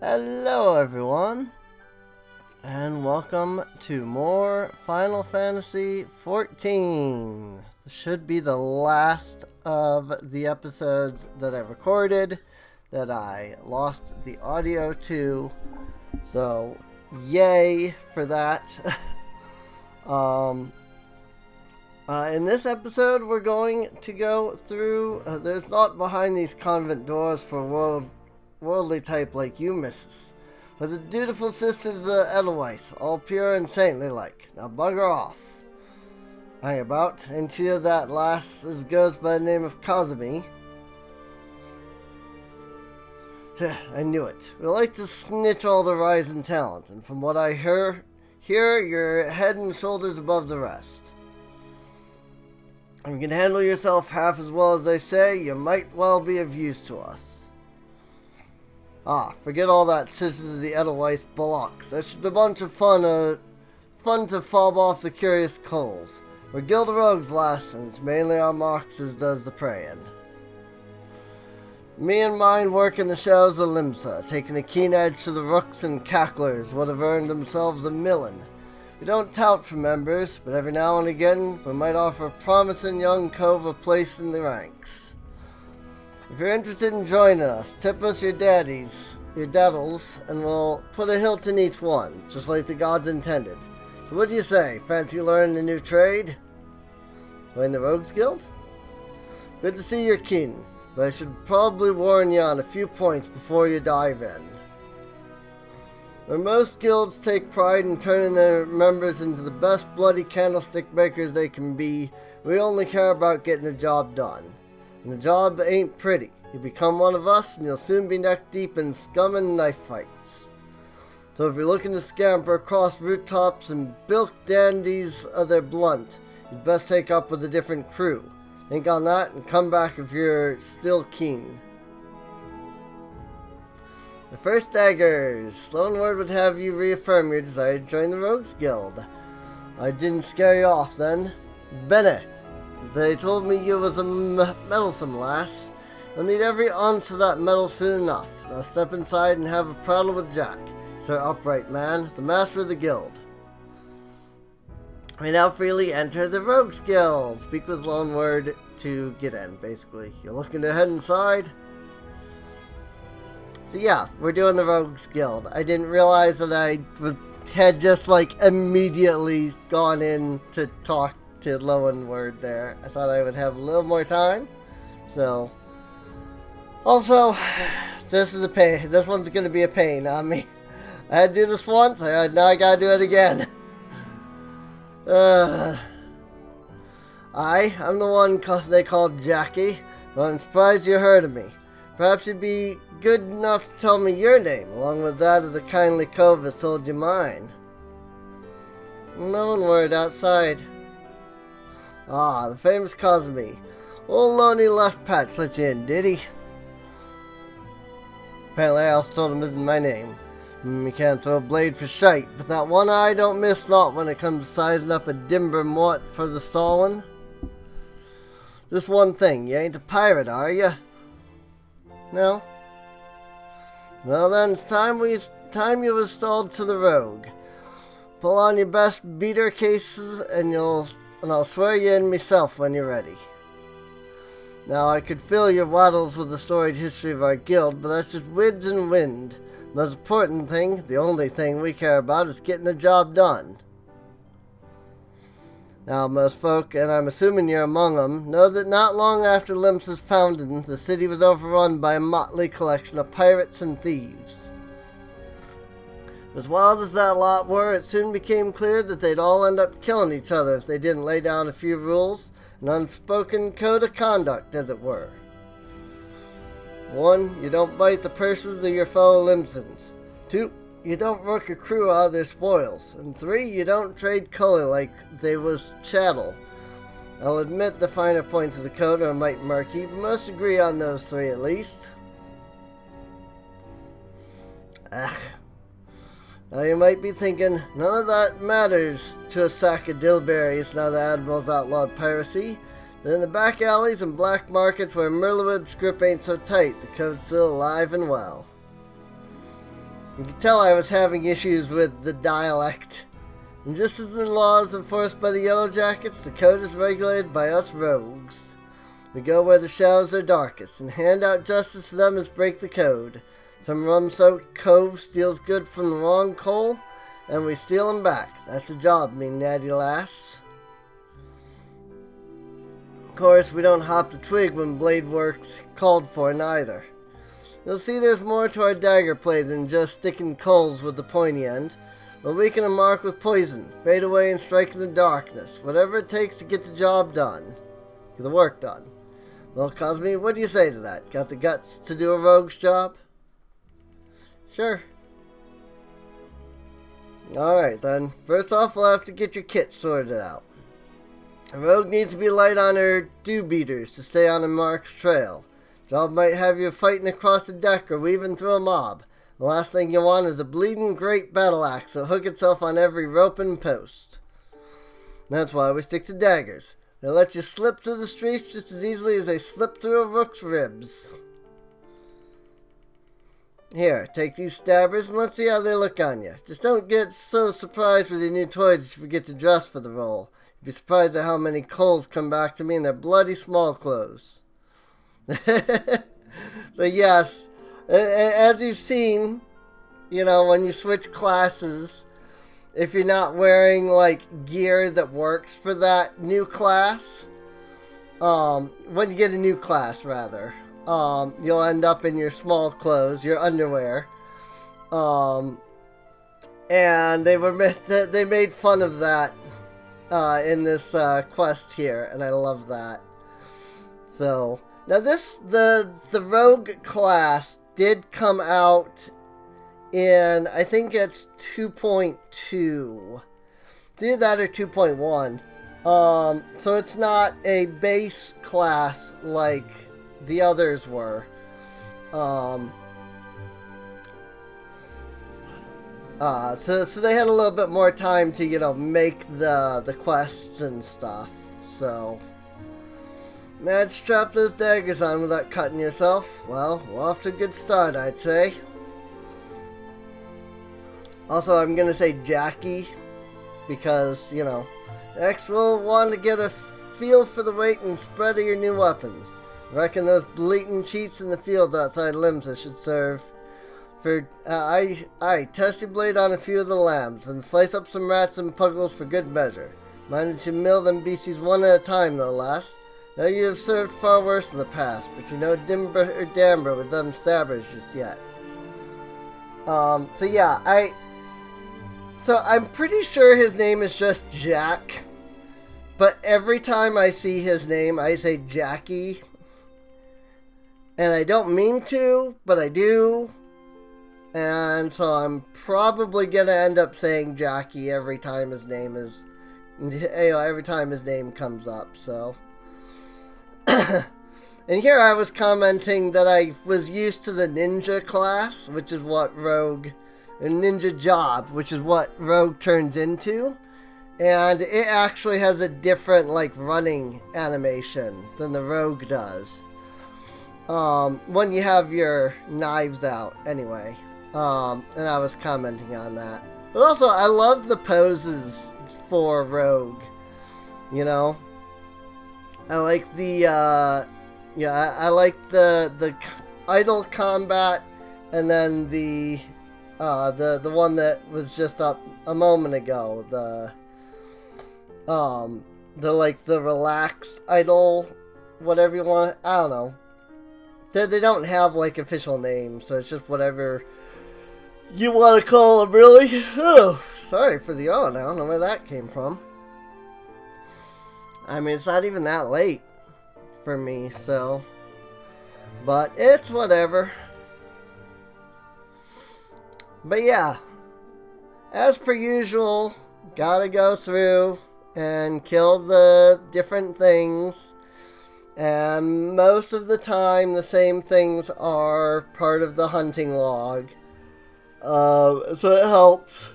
Hello everyone, and welcome to more Final Fantasy XIV. This should be the last of the episodes that I recorded that I lost the audio to, so yay for that. In this episode we're going to go through, there's not behind these convent doors for worldly type like you, missus, but the dutiful sisters of Edelweiss, all pure and saintly like. Now bugger off. Hang about, ain't you that lass as goes by the name of Kazumi? I knew it. We like to snitch all the rising talent, and from what I hear, you're head and shoulders above the rest. If you can handle yourself half as well as they say, you might well be of use to us. Forget all that Sisters of the Edelweiss bullocks. That's just a bunch of fun to fob off the curious coals. We're Guild of Rogues, lass, and it's mainly our marks as does the praying. Me and mine work in the shadows of Limsa, taking a keen edge to the rooks and cacklers would have earned themselves a millin. We don't tout for members, but every now and again we might offer a promising young cove a place in the ranks. If you're interested in joining us, tip us your daddles, and we'll put a hilt in each one, just like the gods intended. So what do you say? Fancy learning a new trade? Join the Rogues Guild? Good to see you're keen, but I should probably warn you on a few points before you dive in. Where most guilds take pride in turning their members into the best bloody candlestick makers they can be, we only care about getting the job done. And the job ain't pretty. You become one of us and you'll soon be neck deep in scum and knife fights. So if you're looking to scamper across rooftops and bilk dandies of their blunt, you'd best take up with a different crew. Think on that and come back if you're still keen. The first daggers. Lone Word would have you reaffirm your desire to join the Rogues Guild. I didn't scare you off then. Bene. They told me you was a meddlesome lass. You'll need every ounce of that metal soon enough. Now step inside and have a prattle with Jack. Sir Upright Man, the master of the guild. We now freely enter the Rogues Guild. Speak with Lone Word to get in, basically. You're looking to head inside? So yeah, we're doing the Rogues Guild. I didn't realize that I had just immediately gone in to talk to Lone Word there. I thought I would have a little more time. So, also, this is a pain. This one's going to be a pain on me. I had to do this once, now I gotta do it again. I'm the one they called Jackie, though I'm surprised you heard of me. Perhaps you'd be good enough to tell me your name, along with that of the kindly cove has told you mine. Lone Word outside. The famous Kazumi. Old lonely left patch let you in, did he? Apparently I also told him isn't my name. You can't throw a blade for shite, but that one eye don't miss naught when it comes to sizing up a dimber mort for the stallin'. Just one thing, you ain't a pirate, are you? No? Well then, it's time you was stalled to the rogue. Pull on your best beater cases and I'll swear you in myself when you're ready. Now, I could fill your waddles with the storied history of our guild, but that's just wids and wind. The most important thing, the only thing we care about, is getting the job done. Now, most folk, and I'm assuming you're among them, know that not long after Limsa's founding, the city was overrun by a motley collection of pirates and thieves. As wild as that lot were, it soon became clear that they'd all end up killing each other if they didn't lay down a few rules, an unspoken code of conduct, as it were. 1. You don't bite the purses of your fellow Limsons. 2. You don't rook your crew out of their spoils. And 3. You don't trade color like they was chattel. I'll admit the finer points of the code are a mite murky, but most agree on those 3 at least. Now you might be thinking, none of that matters to a sack of dillberries now the Admiral's outlawed piracy, but in the back alleys and black markets where Merleweb's grip ain't so tight, the code's still alive and well. You could tell I was having issues with the dialect. And just as the law is enforced by the Yellow Jackets, the code is regulated by us rogues. We go where the shadows are darkest, and hand out justice to them as break the code. Some rum-soaked cove steals good from the wrong coal, and we steal 'em back. That's the job, me natty lass. Of course, we don't hop the twig when blade work's called for neither. You'll see there's more to our dagger play than just sticking coals with the pointy end. We'll weaken a mark with poison, fade away and strike in the darkness. Whatever it takes to get the job done. Get the work done. Well, Kazumi, what do you say to that? Got the guts to do a rogue's job? Sure. Alright then. First off, we'll have to get your kit sorted out. A rogue needs to be light on her dew-beaters to stay on a mark's trail. Job might have you fighting across the deck or weaving through a mob. The last thing you want is a bleeding great battle axe that'll hook itself on every rope and post. That's why we stick to daggers. They let you slip through the streets just as easily as they slip through a rook's ribs. Here, take these stabbers and let's see how they look on you. Just don't get so surprised with your new toys that you forget to dress for the role. You'd be surprised at how many coals come back to me in their bloody small clothes. So yes, as you've seen, you know, when you switch classes, if you're not wearing like gear that works for that new class, when you get a new class rather, you'll end up in your small clothes, your underwear. And they made fun of that in this quest here, and I love that. So now the rogue class did come out in, I think it's 2.2. It's either that or 2.1. So it's not a base class like the others were. So they had a little bit more time to, you know, make the quests and stuff. So now to strap those daggers on without cutting yourself. Well, we're off to a good start, I'd say. Also, I'm gonna say Jackie because, you know, next we'll want to get a feel for the weight and spread of your new weapons. I reckon those bleating cheats in the fields outside Limsa should serve for, test your blade on a few of the lambs, and slice up some rats and puggles for good measure. Mind that you mill them beasties one at a time, no lass. Now you have served far worse in the past, but you know Dimber or Damber with them stabbers just yet. So yeah, so I'm pretty sure his name is just Jack, but every time I see his name, I say Jackie. And I don't mean to, but I do. And so I'm probably gonna end up saying Jackie every time his name is, every time his name comes up, so. And here I was commenting that I was used to the ninja class, which is what rogue, a ninja job, which is what rogue turns into. And it actually has a different, like, running animation than the rogue does. When you have your knives out, anyway. And I was commenting on that. But also, I love the poses for rogue, you know? I like the, I like the idle combat, and then the one that was just up a moment ago, the relaxed idle, whatever you want, I don't know. They don't have, like, official names, so it's just whatever you want to call them, really. Oh, sorry for the yawn, I don't know where that came from. I mean, it's not even that late for me, so. But it's whatever. But yeah, as per usual, gotta go through and kill the different things. And most of the time, the same things are part of the hunting log. So it helps.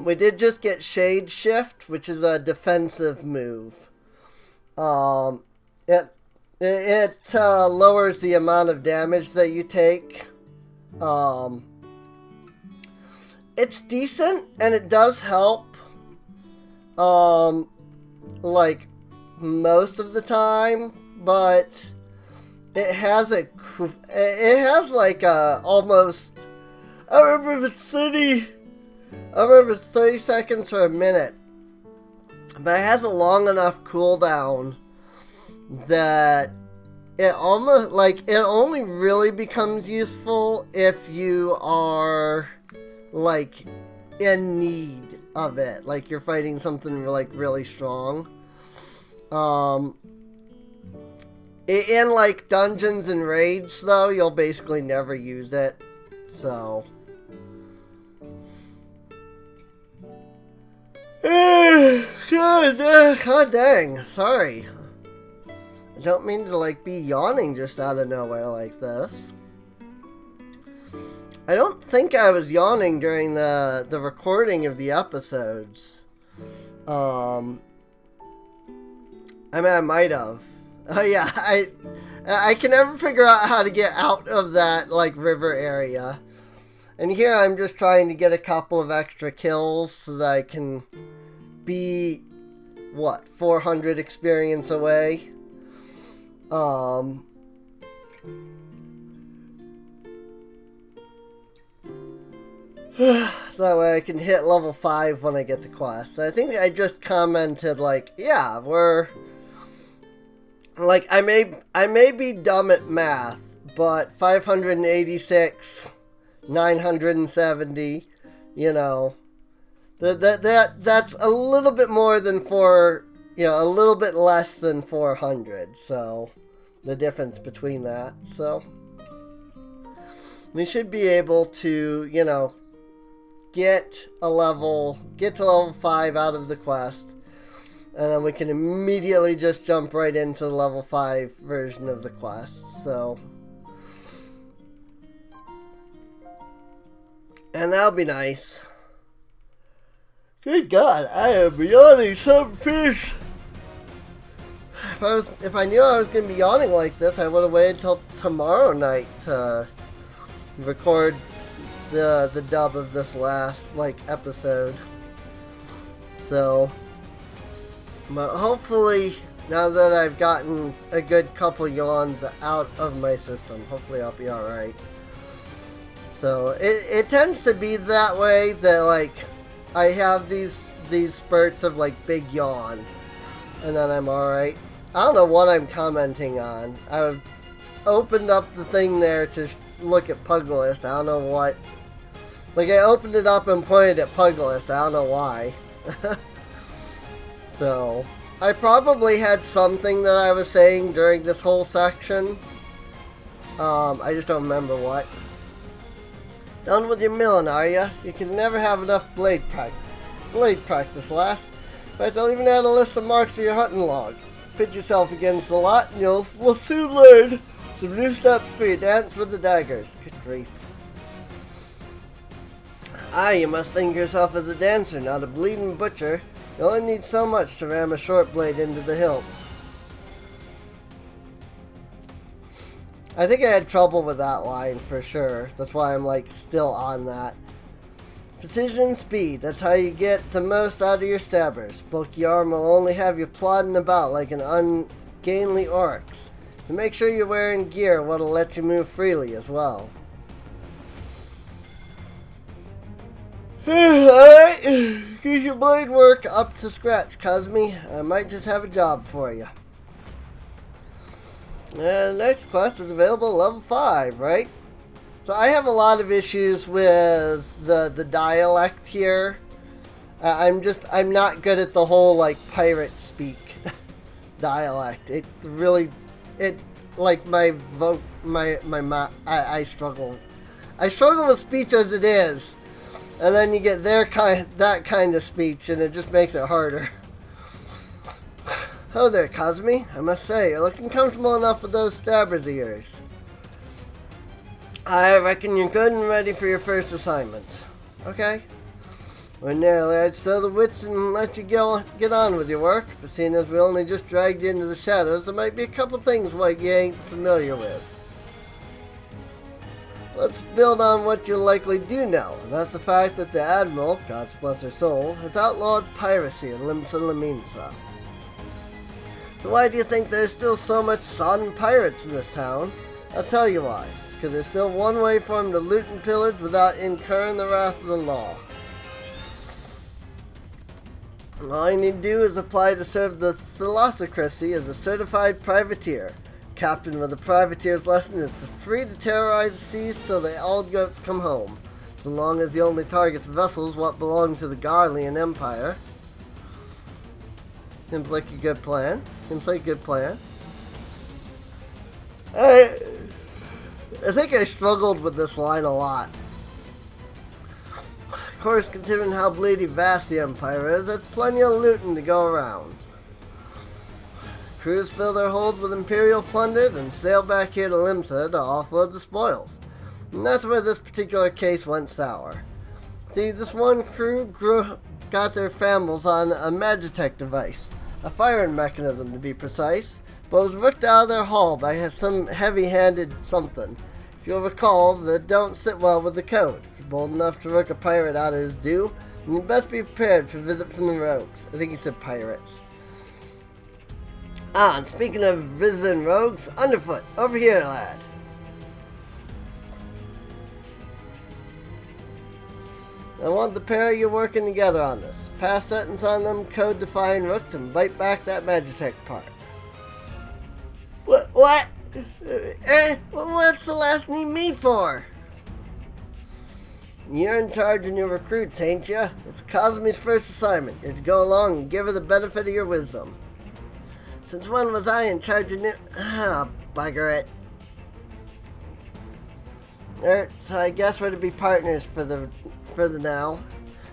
We did just get Shade Shift, which is a defensive move. It lowers the amount of damage that you take It's decent, and it does help, like, most of the time, but it has like a almost, I remember if it's 30 seconds or a minute, but it has a long enough cooldown that it almost, like, it only really becomes useful if you are, like, in need of it. Like, you're fighting something, like, really strong. In, like, dungeons and raids, though, you'll basically never use it. So. God dang. Sorry. I don't mean to, like, be yawning just out of nowhere like this. I don't think I was yawning during the recording of the episodes. I mean, I might have. Oh yeah, I can never figure out how to get out of that, like, river area. And here I'm just trying to get a couple of extra kills so that I can be, what, 400 experience away? That way I can hit level 5 when I get the quest. I think I just commented, like, yeah, we're... Like, I may be dumb at math, but 586, 970, you know, that's a little bit more than a little bit less than 400, so, the difference between that, so, we should be able to, you know, get to level 5 out of the quest. And then we can immediately just jump right into the level 5 version of the quest, so. And that'll be nice. Good God, I am yawning some fish. If I knew I was going to be yawning like this, I would have waited till tomorrow night to record the dub of this last, like, episode. So. But hopefully, now that I've gotten a good couple yawns out of my system, hopefully I'll be alright. So, it tends to be that way, that, like, I have these spurts of, like, big yawn, and then I'm alright. I don't know what I'm commenting on. I opened up the thing there to look at Puglist. I don't know what. Like, I opened it up and pointed at Puglist. I don't know why. So, I probably had something that I was saying during this whole section. I just don't remember what. Done with your milling, are ya? You can never have enough blade practice, lass. In fact, I'll even add a list of marks to your hunting log. Pit yourself against the lot, and we'll soon learn some new steps for your dance with the daggers. Good grief. You must think yourself as a dancer, not a bleeding butcher. You only need so much to ram a short blade into the hilt. I think I had trouble with that line for sure. That's why I'm, like, still on that. Precision and speed, that's how you get the most out of your stabbers. Bulky arm will only have you plodding about like an ungainly oryx. So make sure you're wearing gear what'll let you move freely as well. Alright, get your blade work up to scratch, Kazumi. I might just have a job for you. And the next quest is available at level 5, right? So I have a lot of issues with the dialect here. I'm not good at the whole, like, pirate speak dialect. It really, like, I struggle. I struggle with speech as it is. And then you get that kind of speech, and it just makes it harder. Hello there, Kazumi. I must say, you're looking comfortable enough with those stabbers of yours. I reckon you're good and ready for your first assignment. Okay? Ordinarily, I'd stow the wits and let you get on with your work, but seeing as we only just dragged you into the shadows, there might be a couple things like you ain't familiar with. Let's build on what you likely do know, and that's the fact that the Admiral, God bless her soul, has outlawed piracy in Limsa Laminsa. So why do you think there's still so much sodden pirates in this town? I'll tell you why. It's because there's still one way for them to loot and pillage without incurring the wrath of the law. All you need to do is apply to serve the Thalassocracy as a certified privateer. Captain with a privateer's lesson is free to terrorize the seas till the old goats come home, so long as he only targets vessels what belong to the Garlean Empire. Seems like a good plan. I think I struggled with this line a lot. Of course, considering how bloody vast the Empire is, there's plenty of looting to go around. Crews fill their holds with Imperial plunder and sail back here to Limsa to offload the spoils. And that's where this particular case went sour. See, this one crew got their families on a Magitech device, a firing mechanism to be precise, but was ripped out of their hull by some heavy-handed something. If you'll recall, that don't sit well with the code. If you're bold enough to rook a pirate out of his due, then you best be prepared for a visit from the rogues. I think he said pirates. Ah, and speaking of visiting rogues, Underfoot, over here, lad. I want the pair of you working together on this. Pass sentence on them code-defying rooks and bite back that Magitech part. What? What's the last need me for? You're in charge of your recruits, ain't ya? It's Kazumi's first assignment. You're to go along and give her the benefit of your wisdom. Since when was I in charge of new... Ah, bugger it. So I guess we're to be partners for the now.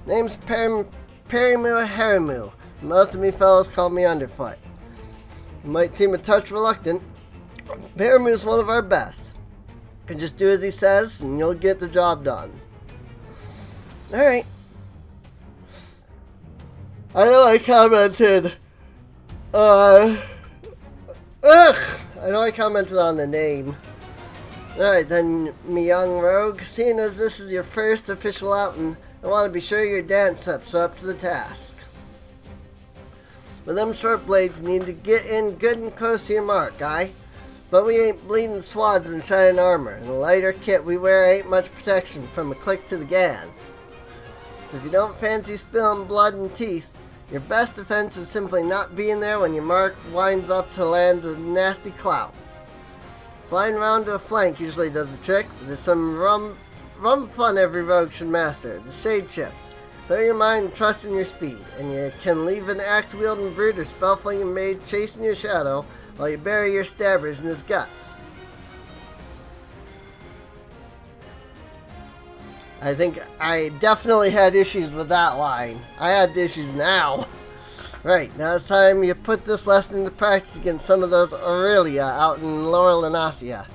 Name's Perimu Harimu. Most of me fellows call me Underfoot. You might seem a touch reluctant. Perimu's one of our best. You can just do as he says, and you'll get the job done. Alright. I know I commented... I know I commented on the name. Alright then, me young rogue, seeing as this is your first official outing, I want to be sure your dance steps are up to the task. With them short blades, you need to get in good and close to your mark, aye? But we ain't bleeding swads in shining armor, and the lighter kit we wear ain't much protection from a click to the gan. So if you don't fancy spilling blood and teeth, your best defense is simply not being there when your mark winds up to land a nasty clout. Sliding around to a flank usually does the trick, but there's some rum fun every rogue should master, the shade shift. Clear your mind and trust in your speed, and you can leave an axe-wielding brute or spell-flinging mage chasing your shadow while you bury your stabbers in his guts. I think I definitely had issues with that line. I had issues now. Right, now it's time you put this lesson into practice against some of those Aurelia out in Lower Lanasia.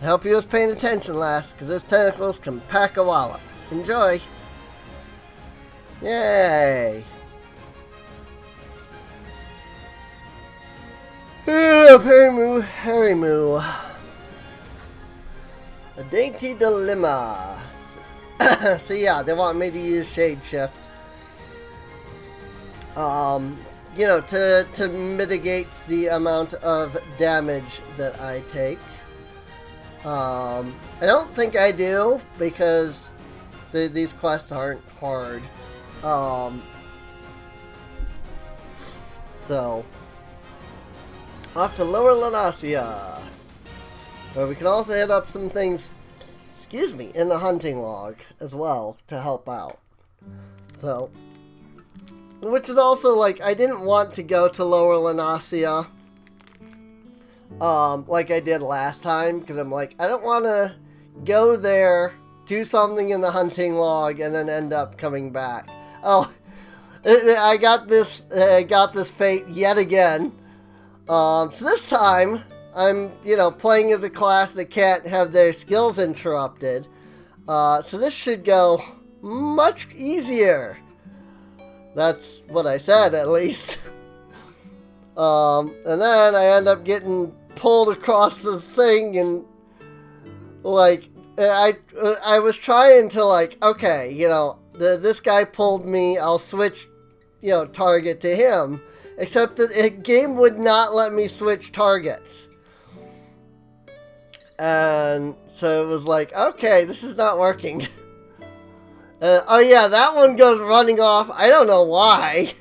I hope you was paying attention, lass, because those tentacles can pack a wallop. Enjoy! Yay! Perimu Harimu. A dainty dilemma. So yeah, they want me to use Shade Shift. You know, to mitigate the amount of damage that I take. I don't think I do, because these quests aren't hard. So, off to Lower Lanasia, where we can also hit up some things, in the hunting log as well to help out. So, which is also like, I didn't want to go to Lower Lanasia, like I did last time, because I'm like, I don't want to go there, do something in the hunting log, and then end up coming back. Oh, I got this fate yet again. So this time, I'm, playing as a class that can't have their skills interrupted. So this should go much easier. That's what I said, at least. And then I end up getting pulled across the thing, and, I was trying to like, okay, this guy pulled me, I'll switch, target to him. Except that the game would not let me switch targets. And so it was like, okay, this is not working. Oh yeah, that one goes running off. I don't know why.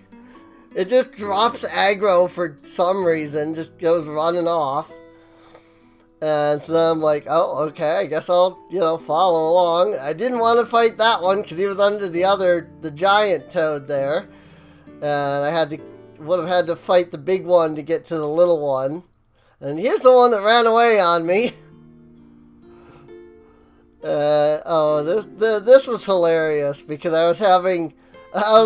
It just drops aggro for some reason. Just goes running off. And so then I'm like, oh, okay, I guess I'll, follow along. I didn't want to fight that one because he was under the giant toad there. And I would have had to fight the big one to get to the little one. And here's the one that ran away on me. This was hilarious because I was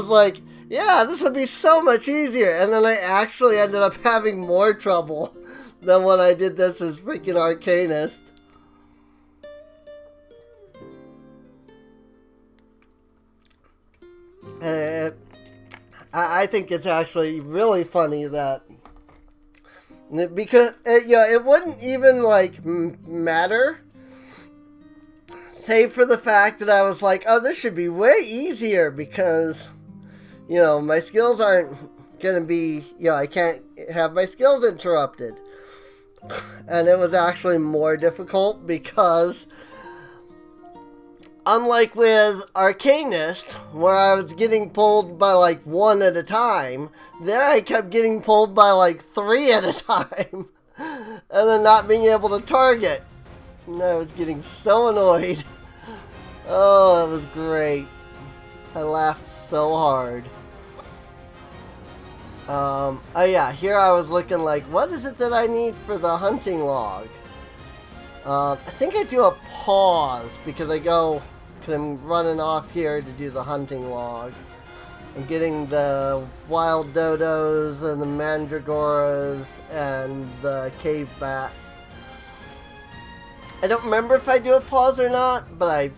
like, yeah, this would be so much easier. And then I actually ended up having more trouble than when I did this as freaking Arcanist. I think it's actually really funny that, because it wouldn't even like matter, save for the fact that I was like, oh, this should be way easier because, my skills aren't gonna be, I can't have my skills interrupted. And it was actually more difficult because, unlike with Arcanist, where I was getting pulled by like one at a time, there I kept getting pulled by like 3 at a time. And then not being able to target. And I was getting so annoyed. Oh, it was great. I laughed so hard. Oh yeah, here I was looking like, what is it that I need for the hunting log? I think I do a pause because I'm running off here to do the hunting log. I'm getting the wild dodos and the mandragoras and the cave bats. I don't remember if I do a pause or not, but I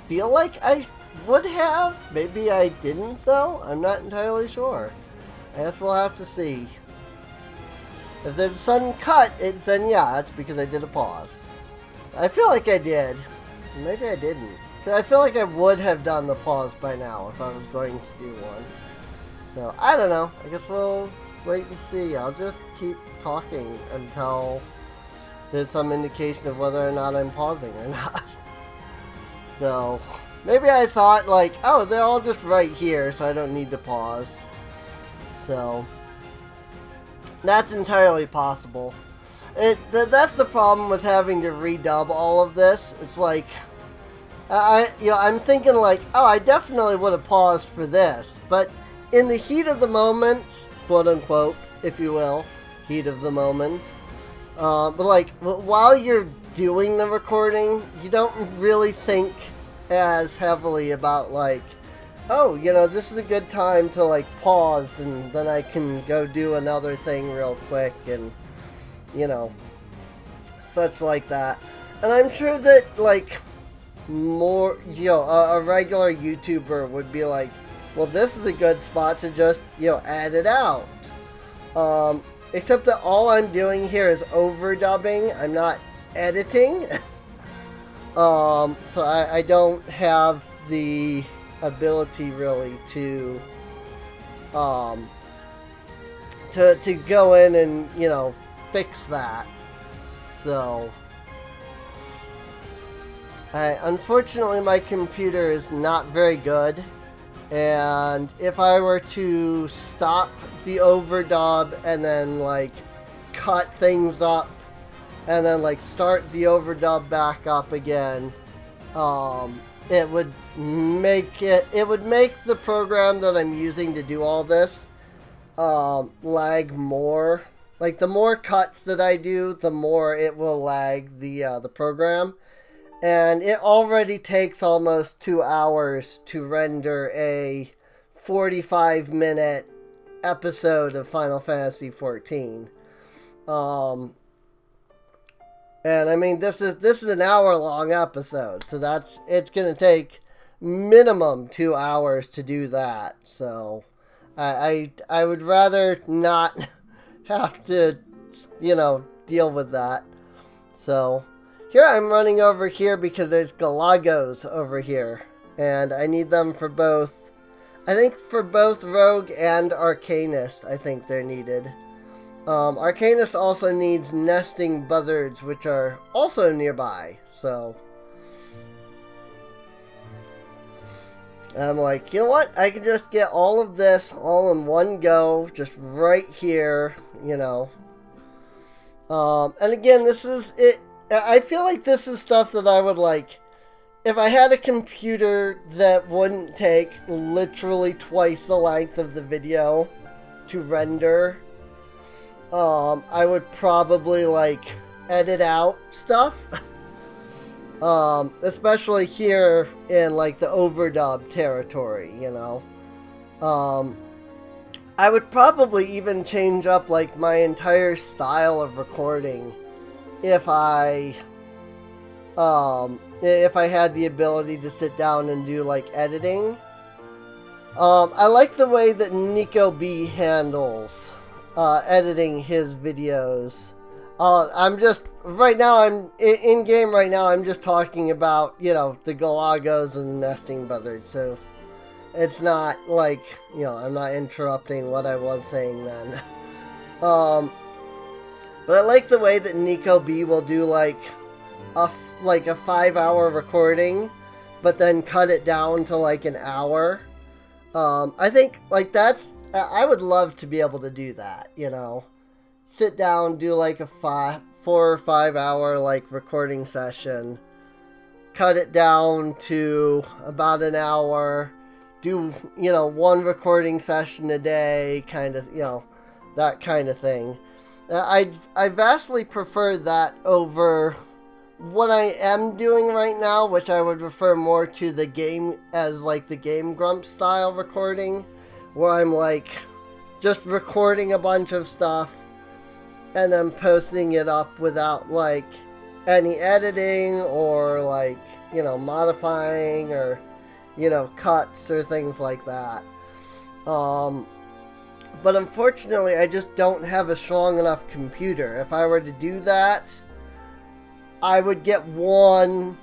feel like I would have. Maybe I didn't though. I'm not entirely sure. I guess we'll have to see. If there's a sudden cut, then yeah, that's because I did a pause. I feel like I did. Maybe I didn't. Because I feel like I would have done the pause by now if I was going to do one. So, I don't know. I guess we'll wait and see. I'll just keep talking until there's some indication of whether or not I'm pausing or not. So, maybe I thought like, oh, they're all just right here, so I don't need to pause. So, that's entirely possible. That's the problem with having to redub all of this. It's like, I'm thinking like, oh, I definitely would have paused for this, but in the heat of the moment, quote unquote, if you will, heat of the moment, but like, while you're doing the recording, you don't really think as heavily about like, oh, this is a good time to like pause and then I can go do another thing real quick and, such like that. And I'm sure that like more, a regular YouTuber would be like, well, this is a good spot to just, add it out. Except that all I'm doing here is overdubbing. I'm not editing. So I don't have the ability really to go in and fix that. So unfortunately my computer is not very good, and if I were to stop the overdub and then like cut things up and then like start the overdub back up again, it would make the program that I'm using to do all this lag more. Like the more cuts that I do, the more it will lag the program. And it already takes almost 2 hours to render a 45-minute episode of Final Fantasy XIV. And I mean, this is an hour-long episode, so it's gonna take minimum 2 hours to do that. So I would rather not have to, deal with that. So Here I'm running over here because there's Galagos over here. And I need them for both. I think for both Rogue and Arcanist, I think they're needed. Arcanist also needs nesting buzzards, which are also nearby. So I'm like, you know what? I can just get all of this all in one go, just right here, you know. And again, this is it. I feel like this is stuff that I would like. If I had a computer that wouldn't take literally twice the length of the video to render, I would probably like edit out stuff. Especially here in like the overdub territory, you know. I would probably even change up like my entire style of recording if I had the ability to sit down and do like editing. I like the way that Nico B handles editing his videos. I'm just right now. I'm in game right now. I'm just talking about, you know, the Galagos and the nesting buzzards. So it's not like, you know, I'm not interrupting what I was saying then. But I like the way that Nico B will do like a 5-hour recording, but then cut it down to like an hour. I think like that's. I would love to be able to do that. You know. Sit down, do like a 4 or 5 hour like recording session, cut it down to about an hour, do, you know, one recording session a day, kind of, you know, that kind of thing. I vastly prefer that over what I am doing right now, which I would refer more to the game as like the Game Grump style recording, where I'm like just recording a bunch of stuff and then posting it up without like any editing or like, you know, modifying or, you know, cuts or things like that. But unfortunately, I just don't have a strong enough computer. If I were to do that, I would get one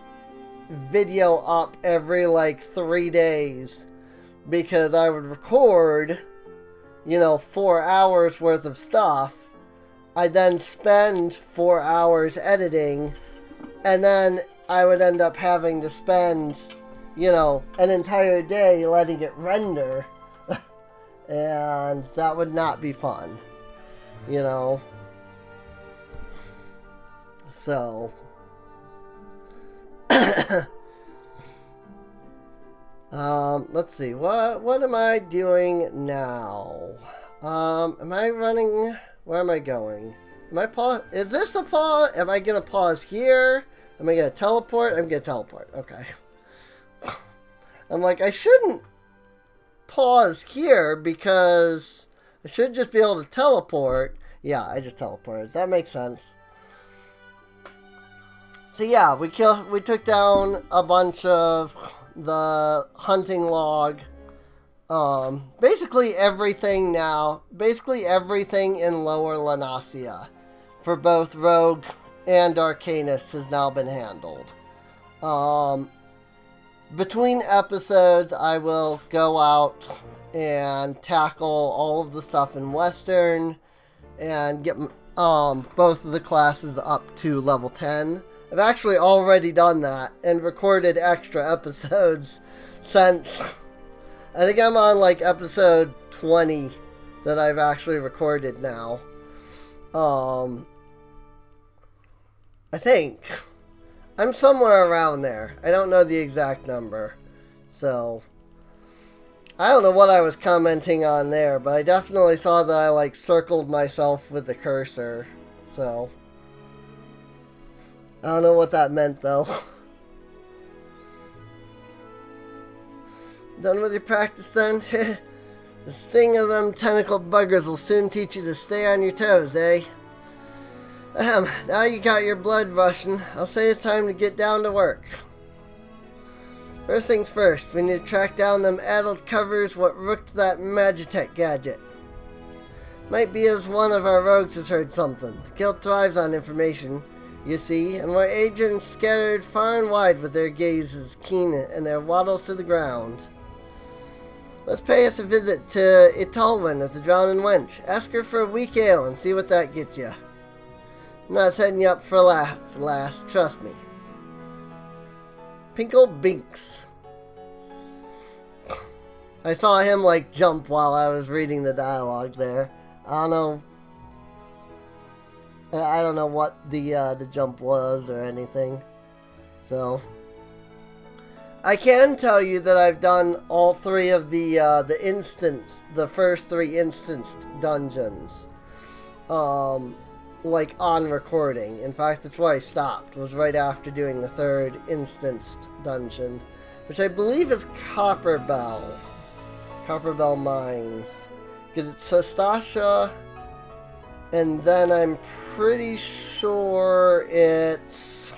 video up every like 3 days because I would record, you know, 4 hours worth of stuff. I then spend 4 hours editing, and then I would end up having to spend, you know, an entire day letting it render, and that would not be fun, you know. So, let's see, what am I doing now? Am I running? Where am I going? Am I pause? Is this a pause? Am I gonna pause here? Am I gonna teleport? I'm gonna teleport. Okay. I'm like, I shouldn't pause here because I should just be able to teleport. Yeah, I just teleported. That makes sense. So yeah, we took down a bunch of the hunting log. Basically everything now, basically everything in Lower Lanasia for both Rogue and Arcanist has now been handled. Between episodes, I will go out and tackle all of the stuff in Western and get both of the classes up to level 10. I've actually already done that and recorded extra episodes since... I think I'm on like episode 20 that I've actually recorded now. I think. I'm somewhere around there. I don't know the exact number. So, I don't know what I was commenting on there, but I definitely saw that I like circled myself with the cursor. So, I don't know what that meant though. Done with your practice then? The sting of them tentacled buggers will soon teach you to stay on your toes, eh? Now you got your blood rushing, I'll say it's time to get down to work. First things first, we need to track down them addled covers what rooked that Magitech gadget. Might be as one of our rogues has heard something. The guild thrives on information. you see, and where agents scattered far and wide with their gazes keen and their waddles to the ground. Let's pay us a visit to Italwyn at the Drowning Wench. Ask her for a weak ale and see what that gets you. I'm not setting you up for a laugh, lass, trust me. Pinkle Binks. I saw him like jump while I was reading the dialogue there. I don't know what the jump was or anything. So I can tell you that I've done all three of the first three instanced dungeons, like on recording. In fact, that's where I stopped, was right after doing the third instanced dungeon, which I believe is Copperbell Mines, because it's Sastasha, and then I'm pretty sure it's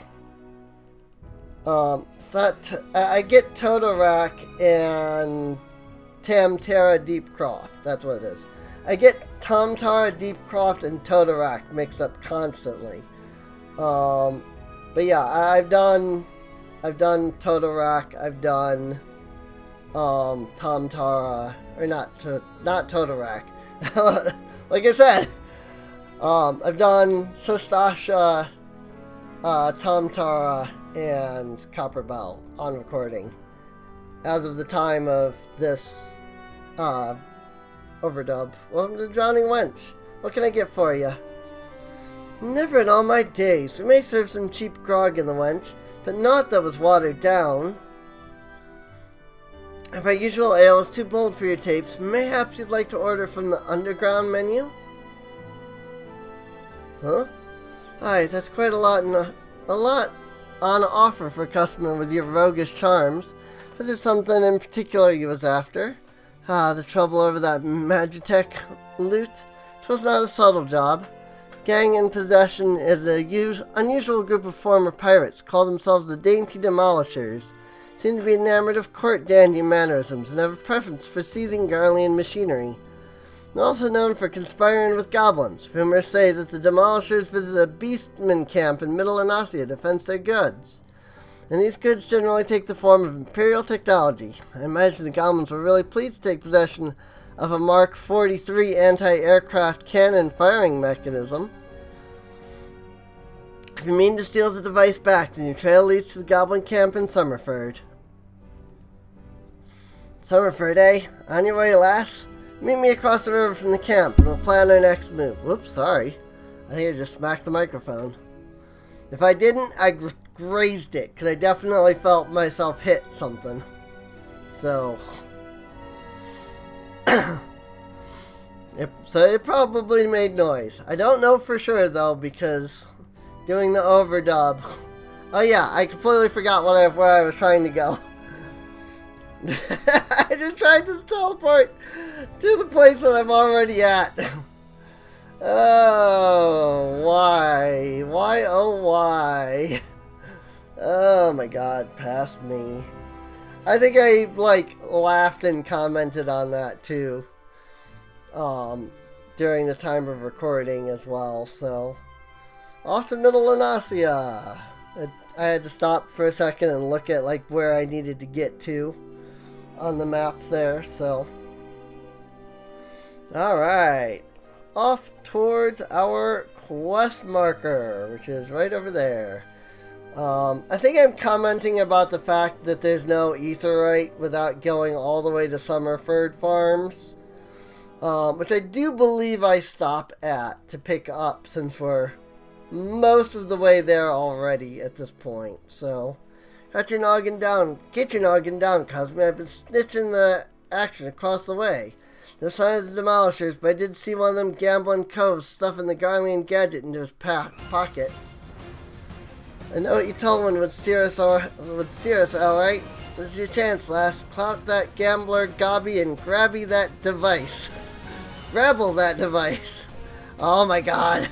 I get Totorak and Tamtara Deepcroft. That's what it is. I get Tamtara Deepcroft and Totorak mixed up constantly. But yeah, I've done Totorak. I've done Tamtara, or not Totorak. Like I said, I've done Sastasha, Tamtara, and Copperbell on recording as of the time of this overdub. Welcome to the Drowning Wench. What can I get for you? Never in all my days. We may serve some cheap grog in the wench, but not that was watered down. If our usual ale is too bold for your tapes, mayhaps you'd like to order from the underground menu? Huh? Aye, that's quite a lot on offer for a customer with your roguish charms. Was there something in particular you was after? The trouble over that Magitech loot? 'Twas not a subtle job. Gang in possession is a unusual group of former pirates, call themselves the Dainty Demolishers. Seem to be enamored of court dandy mannerisms and have a preference for seizing Garlean machinery. They're also known for conspiring with goblins. Rumors say that the Demolishers visit a beastman camp in Middle Anasia to fence their goods. And these goods generally take the form of Imperial technology. I imagine the goblins were really pleased to take possession of a Mark 43 anti-aircraft cannon firing mechanism. If you mean to steal the device back, then your trail leads to the goblin camp in Summerford. Summerford, eh? On your way, lass? Meet me across the river from the camp, and we'll plan our next move. Whoops, sorry. I think I just smacked the microphone. If I didn't, I grazed it, because I definitely felt myself hit something. So... so it probably made noise. I don't know for sure, though, because doing the overdub... Oh yeah, I completely forgot where I was trying to go. I just tried to teleport to the place that I'm already at. Oh, why? Why, oh, why? Oh my god, past me. I think I, laughed and commented on that, too. During the time of recording as well, so. Off to Middle Anasia. I had to stop for a second and look at, where I needed to get to on the map there, so. Alright. Off towards our quest marker, which is right over there. I think I'm commenting about the fact that there's no Aetheryte without going all the way to Summerford Farms. Which I do believe I stop at to pick up, since we're most of the way there already at this point, so. Get your noggin down, Kazumi. I've been snitching the action across the way. No sign of the Demolishers, but I did see one of them gambling coves stuffing the Garlean gadget into his pocket. I know what you told one would steer us alright. This is your chance, lass. Clout that gambler Gobby and grabby that device. Grabble that device. Oh my god.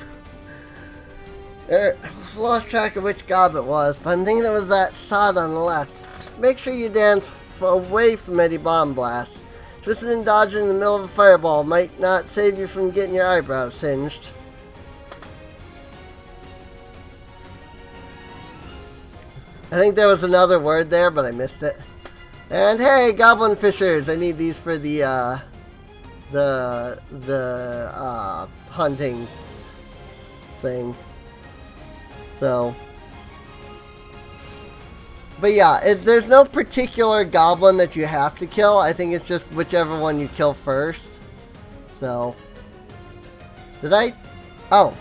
I lost track of which gob it was, but I'm thinking it was that sod on the left. Just make sure you dance away from any bomb blasts. Twisting and dodging in the middle of a fireball might not save you from getting your eyebrows singed. I think there was another word there, but I missed it. And hey, goblin fishers! I need these for the hunting thing. So, but yeah, there's no particular goblin that you have to kill. I think it's just whichever one you kill first. So, did I? Oh,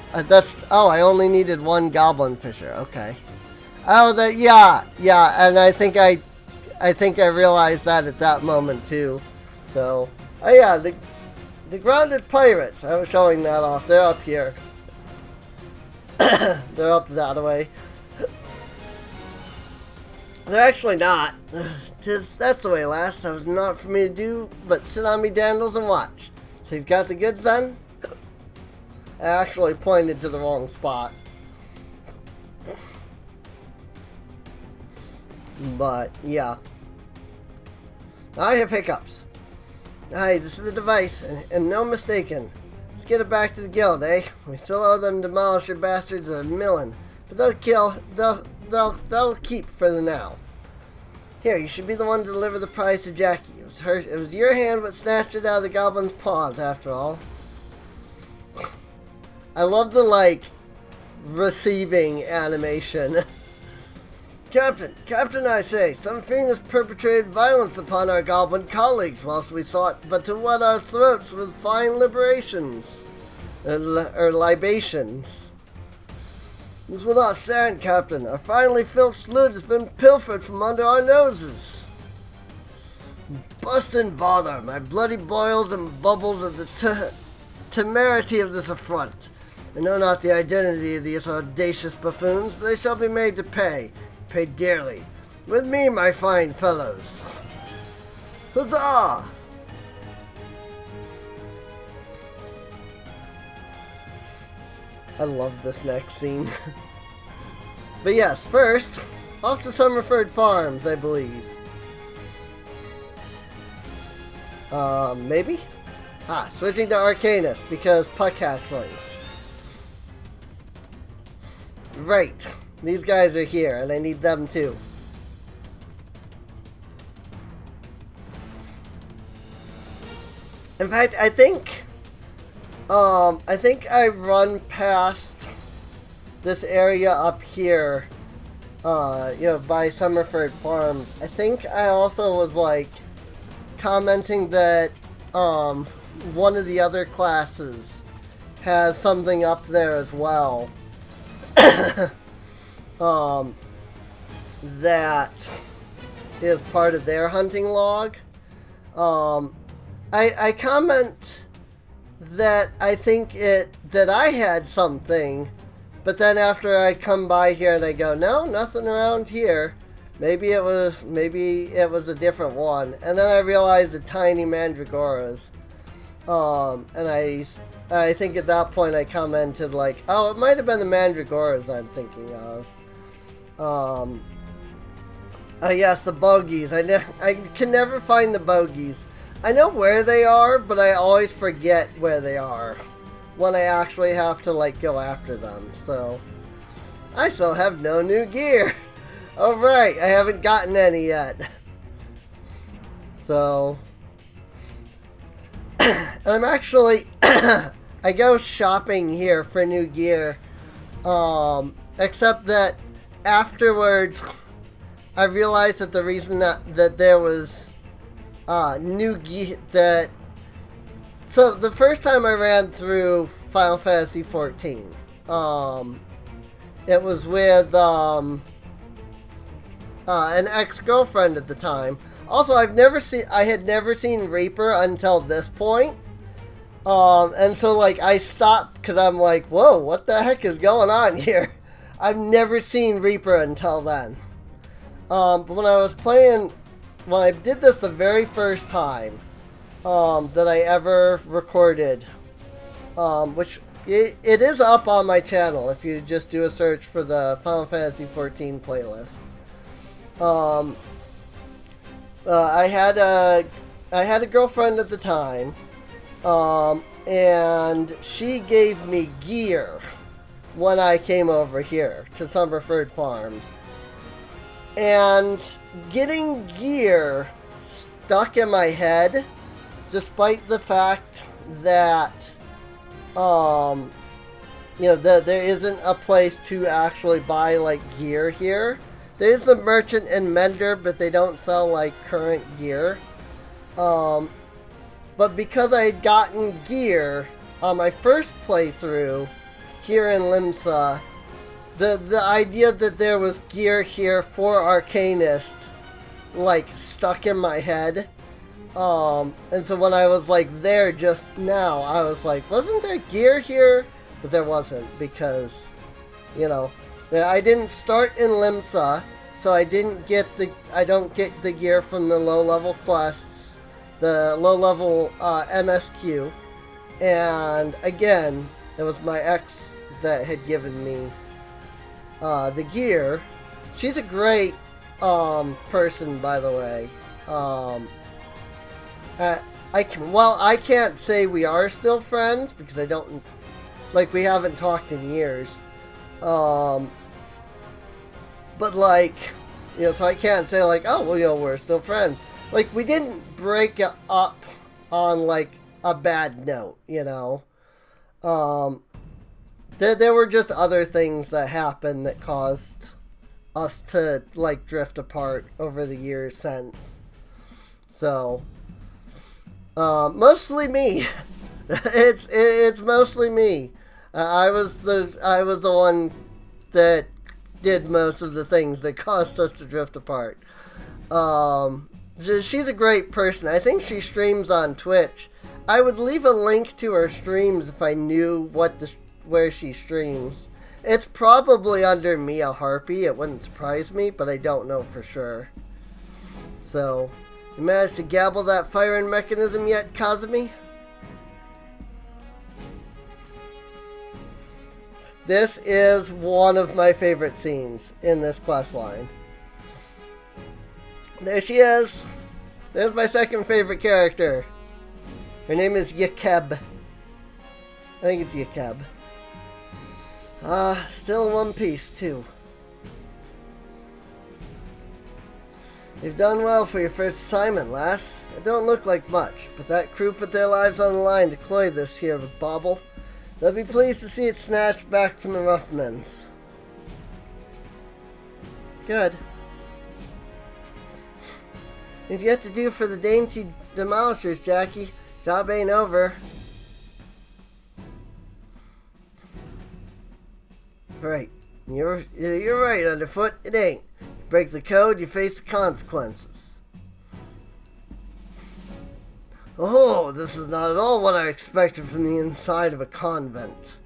I only needed one goblin fisher. Okay. Oh, yeah, and I think I realized that at that moment too. So, oh yeah, the grounded pirates. I was showing that off. They're up here. They're up that way. They're actually not. That's the way, lass. That was not for me to do, but sit on me dandles and watch. So you've got the goods then? I actually pointed to the wrong spot. But, yeah. I have hiccups. Aye, this is the device, and no mistaken. Let's get it back to the guild, eh? We still owe them demolisher bastards a million, but they'll keep for the now. Here, you should be the one to deliver the prize to Jackie. It was your hand what snatched it out of the goblin's paws, after all. I love the, receiving animation. Captain, I say, some fiend has perpetrated violence upon our goblin colleagues whilst we sought but to wet our throats with fine libations. This will not stand, Captain. Our finely filched loot has been pilfered from under our noses. Bust and bother, my bloody boils and bubbles of the temerity of this affront. I know not the identity of these audacious buffoons, but they shall be made to pay dearly. With me, my fine fellows. Huzzah! I love this next scene. But yes, first, off to Summerford Farms, I believe. Maybe? Switching to Arcanus, because Puck hatchlings. Right. These guys are here, and I need them too. In fact, I think I run past this area up here, by Summerford Farms. I think I also was, commenting that, one of the other classes has something up there as well. That is part of their hunting log. I comment that I think that I had something, but then after I come by here and I go, no, nothing around here. Maybe it was a different one, and then I realized the tiny mandragoras. And I think at that point I commented oh, it might have been the mandragoras I'm thinking of. Yes, the bogies. I can never find the bogies. I know where they are, but I always forget where they are when I actually have to go after them. So I still have no new gear. Oh right, I haven't gotten any yet. So I'm actually I go shopping here for new gear. Except that afterwards I realized that the reason that there was new gear so the first time I ran through Final Fantasy XIV, it was with an ex-girlfriend at the time. Also, I had never seen Reaper until this point. And so I stopped because I'm whoa, what the heck is going on here? I've never seen Reaper until then. But when I did this the very first time, that I ever recorded, which it is up on my channel if you just do a search for the Final Fantasy XIV playlist. I had a girlfriend at the time, and she gave me gear when I came over here to Summerford Farms. And getting gear stuck in my head, despite the fact that, there isn't a place to actually buy, like, gear here. There's the merchant and mender, but they don't sell, like, current gear. But because I had gotten gear on my first playthrough here in Limsa, the idea that there was gear here for Arcanist, like, stuck in my head. And so when I was, like, there just now, I was like, wasn't there gear here? But there wasn't, because, I didn't start in Limsa, so I don't get the gear from the low-level quests, the low-level MSQ, and again, it was my ex that had given me the gear. She's a great person, by the way. I can't say we are still friends, because I don't, we haven't talked in years. But, so I can't say, we're still friends. We didn't break up on, a bad note, There were just other things that happened that caused us to, drift apart over the years since. So, mostly me. It's mostly me. I was the one that did most of the things that caused us to drift apart. She's a great person. I think she streams on Twitch. I would leave a link to her streams if I knew where she streams. It's probably under Mia Harpy. It wouldn't surprise me, but I don't know for sure. So, you managed to gabble that firing mechanism yet, Kazumi? This is one of my favorite scenes in this questline. There she is. There's my second favorite character. Her name is Yakeb. I think it's Yakeb. Still in one piece, too. You've done well for your first assignment, lass. It don't look like much, but that crew put their lives on the line to cloy this here with bauble. They'll be pleased to see it snatched back from the Roughmans. Good. You've yet to do for the dainty demolishers, Jackie. Job ain't over. Right. You're right, Underfoot. It ain't. You break the code, you face the consequences. Oh, this is not at all what I expected from the inside of a convent.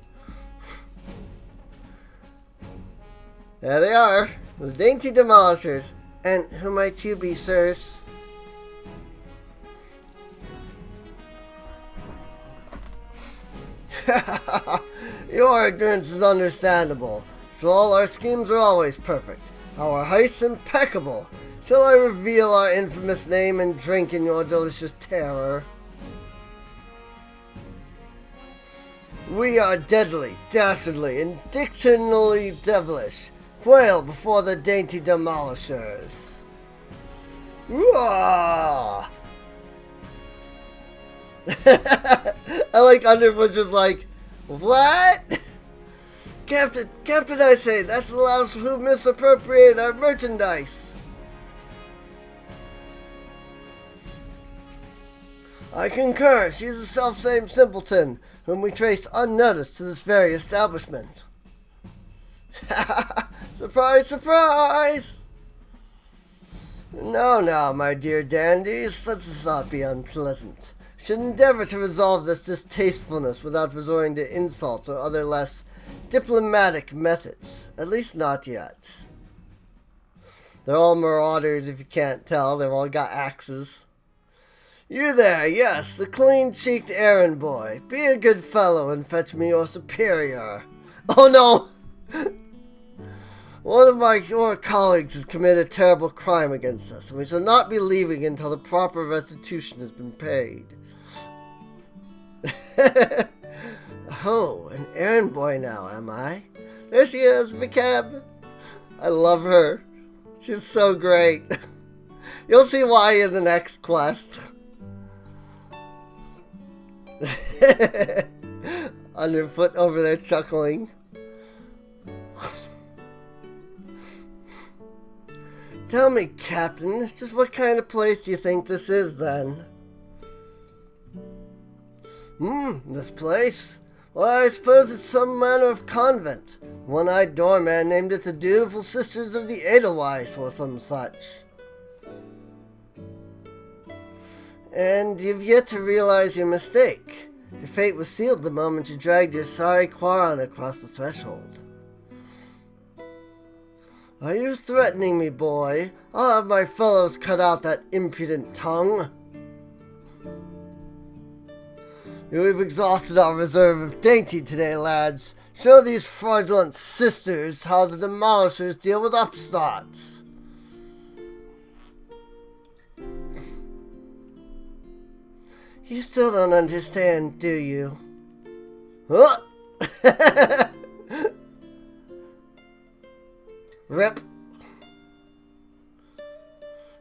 There they are, the dainty demolishers. And who might you be, sirs? Your ignorance is understandable. After all, our schemes are always perfect. Our heists impeccable. Shall I reveal our infamous name and drink in your delicious terror? We are deadly, dastardly, and dictionally devilish. Quail before the dainty demolishers. Roar! I like Underfoot just like, what? Captain, I say, that's the louse who misappropriated our merchandise. I concur. She's the self-same simpleton whom we traced unnoticed to this very establishment. Surprise, surprise! No, my dear dandies, let us not be unpleasant. We should endeavor to resolve this distastefulness without resorting to insults or other less diplomatic methods. At least not yet. They're all marauders, if you can't tell. They've all got axes. You there, yes, the clean-cheeked errand boy. Be a good fellow and fetch me your superior. Oh no! One of your colleagues has committed a terrible crime against us, and we shall not be leaving until the proper restitution has been paid. Oh, an errand boy now, am I? There she is, Vicab. I love her. She's so great. You'll see why in the next quest. Underfoot over there chuckling. Tell me, Captain, just what kind of place do you think this is, then? This place? Well, I suppose it's some manner of convent. One-eyed doorman named it the Dutiful Sisters of the Edelweiss or some such. And you've yet to realize your mistake. Your fate was sealed the moment you dragged your sorry Quaron across the threshold. Are you threatening me, boy? I'll have my fellows cut out that impudent tongue. We've exhausted our reserve of dainty today, lads. Show these fraudulent sisters how the demolishers deal with upstarts. You still don't understand, do you? Huh? Rip.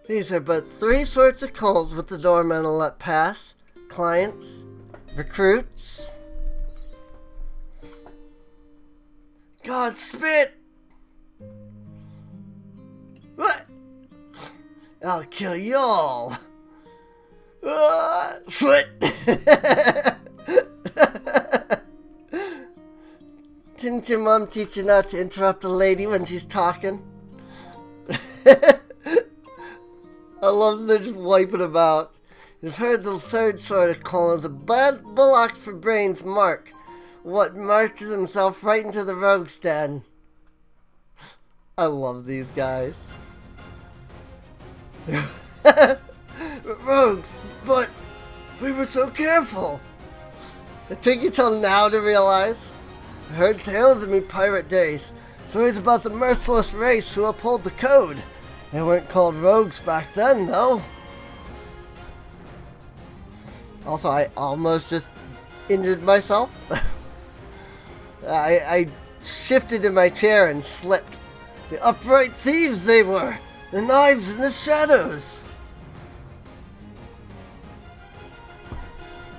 These are but three sorts of calls with the doorman will let pass. Clients, recruits. God, spit! What? I'll kill y'all. Spit! Didn't your mom teach you not to interrupt a lady when she's talking? I love that they're just wiping them out. You've heard the third sort of call is a bad bullocks for brains mark. What marches himself right into the rogue's den. I love these guys. Rogues, but we were so careful. It took you till now to realize. I heard tales of me pirate days. Stories about the merciless race who uphold the code. They weren't called rogues back then, though. Also, I almost just injured myself. I shifted in my chair and slipped. The upright thieves they were. The knives in the shadows.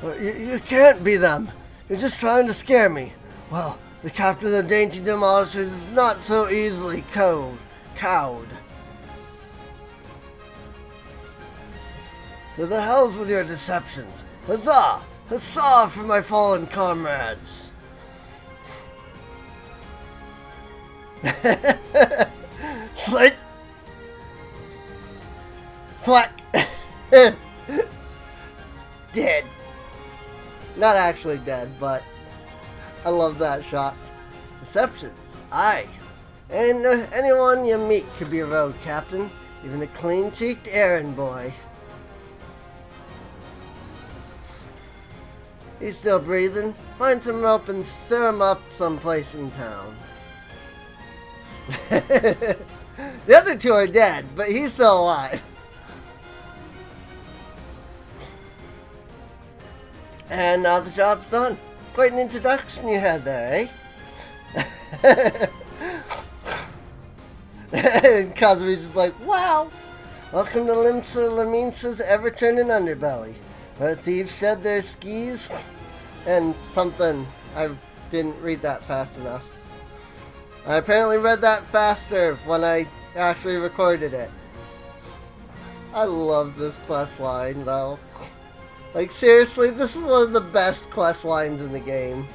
You can't be them. You're just trying to scare me. Well, the captain of the dainty demolishers is not so easily cowed. To the hells with your deceptions. Huzzah! Huzzah for my fallen comrades! Slit! Flack! Dead. Not actually dead, but I love that shot. Deceptions, aye. And anyone you meet could be a rogue captain, even a clean-cheeked errand boy. He's still breathing. Find some rope and stir him up someplace in town. The other two are dead, but he's still alive. And now the job's done. Quite an introduction you had there, eh? And Kazumi's just like, wow! Welcome to Limsa Laminsa's ever-turning underbelly, where thieves shed their skis, and something. I didn't read that fast enough. I apparently read that faster when I actually recorded it. I love this quest line, though. Like, seriously, this is one of the best quest lines in the game.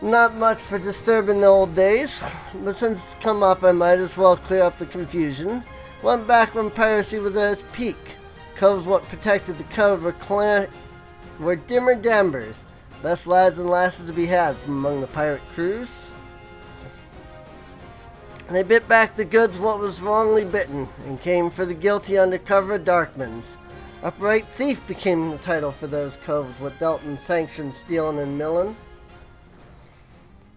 Not much for disturbing the old days, but since it's come up, I might as well clear up the confusion. Went back when piracy was at its peak. Coves what protected the code were dimmer dambers. Best lads and lasses to be had from among the pirate crews. They bit back the goods what was wrongly bitten, and came for the guilty under cover of Darkmans. Upright thief became the title for those coves what dealt in sanctioned stealing and milling.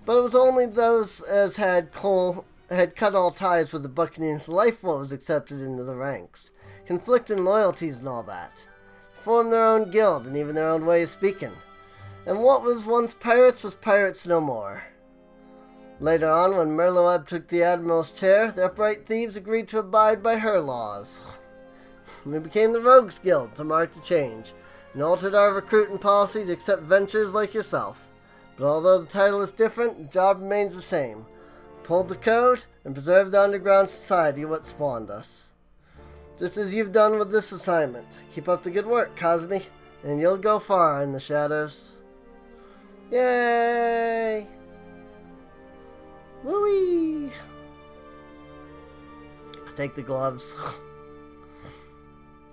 But it was only those as had cut all ties with the Buccaneers' life what was accepted into the ranks. Conflicting loyalties and all that. Formed their own guild and even their own way of speaking. And what was once pirates was pirates no more. Later on, when Merloeb took the Admiral's chair, the upright thieves agreed to abide by her laws. We became the Rogues Guild to mark the change, and altered our recruiting policy to accept venturers like yourself. But although the title is different, the job remains the same. Uphold the code, and preserve the underground society what spawned us. Just as you've done with this assignment. Keep up the good work, Kazumi, and you'll go far in the shadows. Yay! Woo-wee! Take the gloves.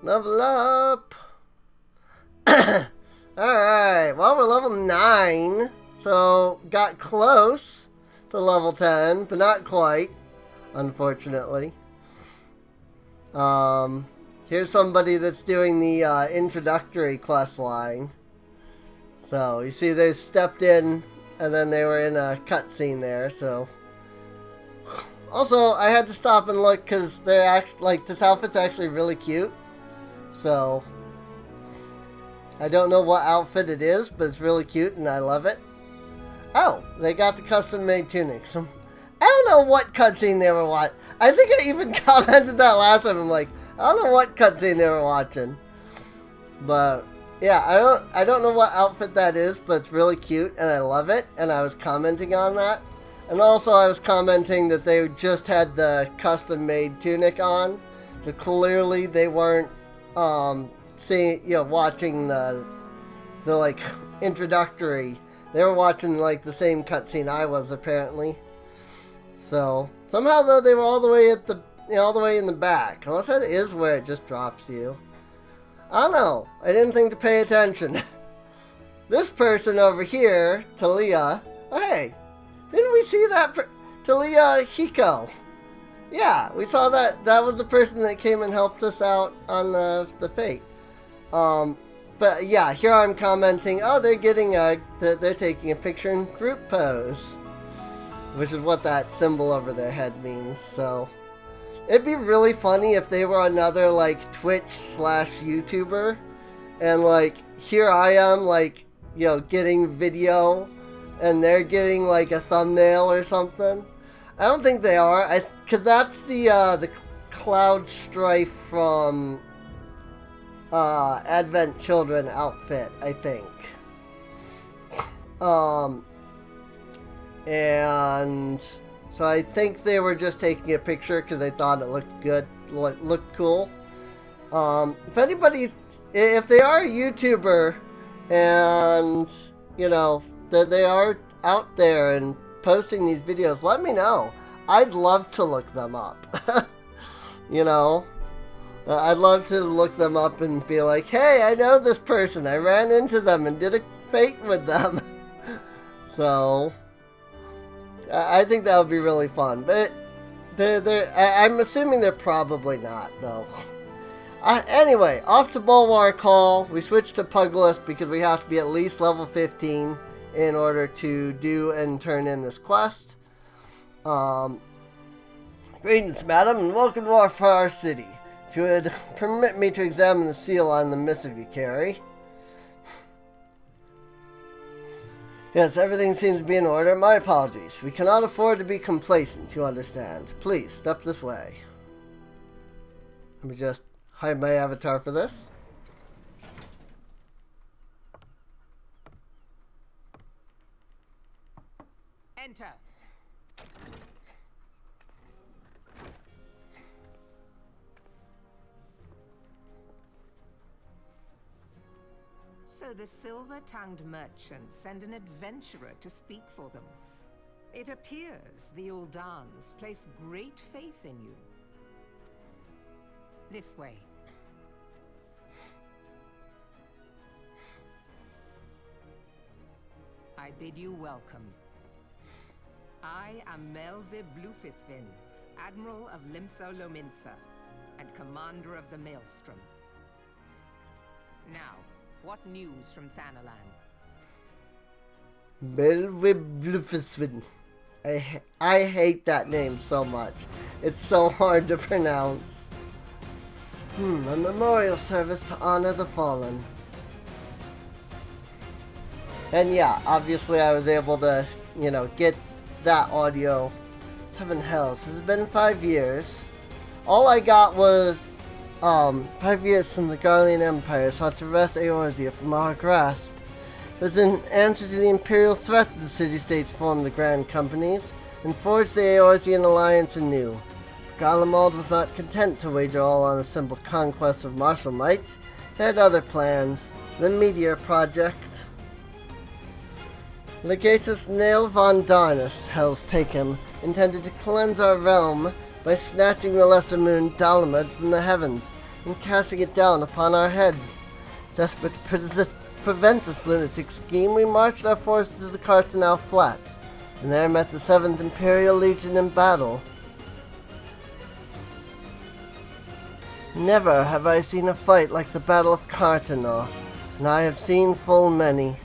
Level up! Alright, well, we're level 9, so got close to level 10, but not quite, unfortunately. Here's somebody that's doing the introductory quest line. So, you see they stepped in, and then they were in a cutscene there, so... Also, I had to stop and look, because they're actually, like, this outfit's actually really cute. So, I don't know what outfit it is, but it's really cute, and I love it. Oh, they got the custom-made tunics. I don't know what cutscene they were watching. I think I even commented that last time. I'm like, I don't know what cutscene they were watching. But, yeah, I don't know what outfit that is, but it's really cute, and I love it, and I was commenting on that. And also, I was commenting that they just had the custom-made tunic on, so clearly they weren't, watching the like, introductory. They were watching, like, the same cutscene I was, apparently. So, somehow, though, they were all the way at the, all the way in the back. Unless that is where it just drops you. I don't know. I didn't think to pay attention. This person over here, Talia. Oh, hey. Didn't we see that? Talia Hiko. Yeah, we saw that. That was the person that came and helped us out on the fate. But yeah, here I'm commenting. Oh, they're getting they're taking a picture in group pose, which is what that symbol over their head means. So it'd be really funny if they were another like Twitch/YouTuber, and like here I am like getting video, and they're getting like a thumbnail or something. I don't think they are. Because that's the Cloud Strife from Advent Children outfit, I think. And so I think they were just taking a picture because they thought it looked good, looked cool. If they are a YouTuber and that they are out there and posting these videos, let me know. I'd love to look them up. I'd love to look them up and be like, hey, I know this person. I ran into them and did a fake with them. So, I think that would be really fun. But I'm assuming they're probably not, though. Anyway, off to Bulwark Hall. We switched to Pugless because we have to be at least level 15 in order to do and turn in this quest. Greetings, madam, and welcome to our far city. If you would permit me to examine the seal on the missive you carry. Yes, everything seems to be in order. My apologies. We cannot afford to be complacent, you understand. Please, step this way. Let me just hide my avatar for this. Enter. So the silver-tongued merchants send an adventurer to speak for them. It appears the Ul'dahs place great faith in you. This way. I bid you welcome. I am Melve Blufisvin, Admiral of Limso Lominsa, and Commander of the Maelstrom. Now, what news from Thanalan? Melve Blufisvin. I hate that name so much. It's so hard to pronounce. A memorial service to honor the fallen. And yeah, obviously I was able to, get that audio. Seven hells. It's been 5 years. All I got was 5 years since the Garlean Empire sought to wrest Eorzea from our grasp. It was in answer to the imperial threat that the city-states formed the Grand Companies and forged the Eorzean alliance anew. Garlemald was not content to wager all on a simple conquest of martial might. He had other plans. The Meteor Project. Legatus Nail von Darnus, hells take him, intended to cleanse our realm by snatching the lesser moon Dalamud from the heavens and casting it down upon our heads. Desperate to prevent this lunatic scheme, we marched our forces to the Cartanal Flats, and there met the 7th Imperial Legion in battle. Never have I seen a fight like the Battle of Cartanal, and I have seen full many.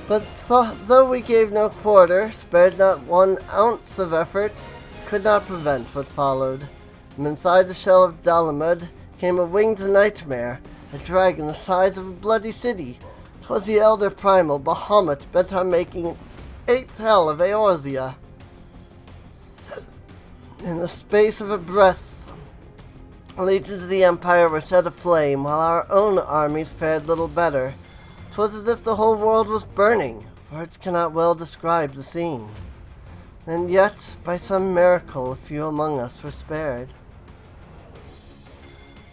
But though we gave no quarter, spared not 1 ounce of effort, could not prevent what followed. From inside the shell of Dalamud came a winged nightmare, a dragon the size of a bloody city. 'Twas the elder primal Bahamut bent on making 8th hell of Eorzea. In the space of a breath, legions of the Empire were set aflame, while our own armies fared little better. 'Twas as if the whole world was burning. Words cannot well describe the scene. And yet, by some miracle, a few among us were spared.